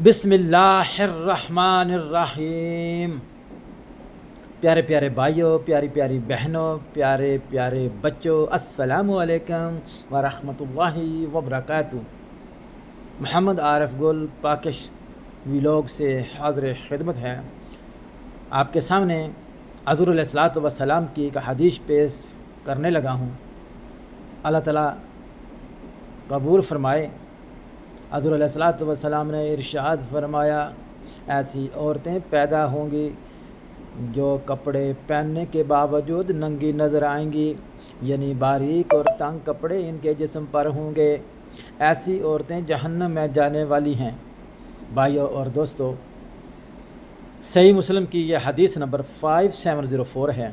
بسم اللہ الرحمن الرحیم۔ پیارے پیارے بھائیوں، پیاری پیاری بہنوں، پیارے پیارے بچوں، السلام علیکم ورحمۃ اللہ وبرکاتہ۔ محمد عارف گل پاکش ویلوگ سے حاضر خدمت ہے۔ آپ کے سامنے حضور علیہ الصلوۃ والسلام کی ایک حدیث پیش کرنے لگا ہوں۔ اللہ تعالیٰ قبول فرمائے۔ حضور علیہ الصلوۃ والسلام نے ارشاد فرمایا، ایسی عورتیں پیدا ہوں گی جو کپڑے پہننے کے باوجود ننگی نظر آئیں گی، یعنی باریک اور تنگ کپڑے ان کے جسم پر ہوں گے۔ ایسی عورتیں جہنم میں جانے والی ہیں۔ بھائیوں اور دوستو، صحیح مسلم کی یہ حدیث نمبر 5704 ہے،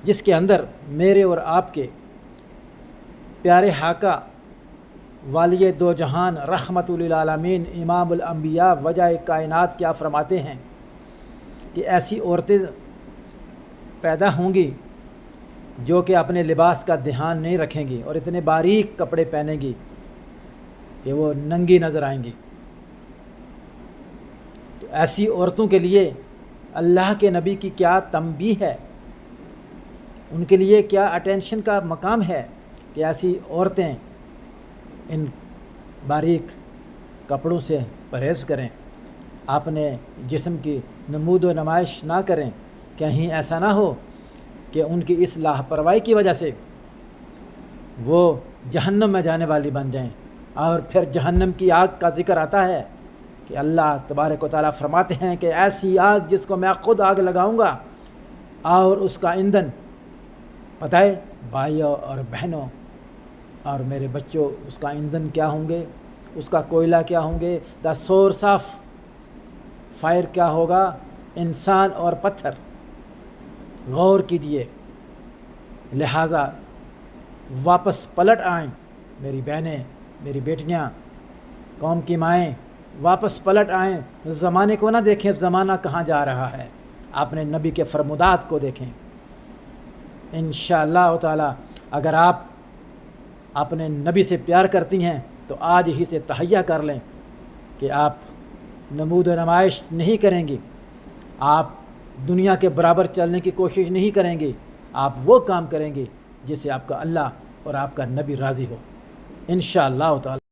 جس کے اندر میرے اور آپ کے پیارے آقا والی دو جہان رحمت للعالمین امام الانبیاء وجہ کائنات کیا فرماتے ہیں کہ ایسی عورتیں پیدا ہوں گی جو کہ اپنے لباس کا دھیان نہیں رکھیں گی اور اتنے باریک کپڑے پہنیں گی کہ وہ ننگی نظر آئیں گی۔ تو ایسی عورتوں کے لیے اللہ کے نبی کی کیا تنبیہ ہے، ان کے لیے کیا اٹینشن کا مقام ہے کہ ایسی عورتیں ان باریک کپڑوں سے پرہیز کریں، اپنے جسم کی نمود و نمائش نہ کریں۔ کہیں ایسا نہ ہو کہ ان کی اس لاپرواہی کی وجہ سے وہ جہنم میں جانے والی بن جائیں۔ اور پھر جہنم کی آگ کا ذکر آتا ہے کہ اللہ تبارک و تعالیٰ فرماتے ہیں کہ ایسی آگ جس کو میں خود آگ لگاؤں گا، اور اس کا ایندھن پتہ ہے بھائیوں اور بہنوں اور میرے بچوں، اس کا ایندھن کیا ہوں گے، اس کا کوئلہ کیا ہوں گے، دا سورس آف فائر کیا ہوگا، انسان اور پتھر۔ غور کیجیے، لہٰذا واپس پلٹ آئیں میری بہنیں، میری بیٹیاں، قوم کی مائیں، واپس پلٹ آئیں۔ زمانے کو نہ دیکھیں زمانہ کہاں جا رہا ہے، اپنے نبی کے فرمودات کو دیکھیں۔ انشاءاللہ تعالی اگر آپ اپنے نبی سے پیار کرتی ہیں تو آج ہی سے تہیہ کر لیں کہ آپ نمود و نمائش نہیں کریں گی، آپ دنیا کے برابر چلنے کی کوشش نہیں کریں گی، آپ وہ کام کریں گی جس سے آپ کا اللہ اور آپ کا نبی راضی ہو، انشاءاللہ تعالی۔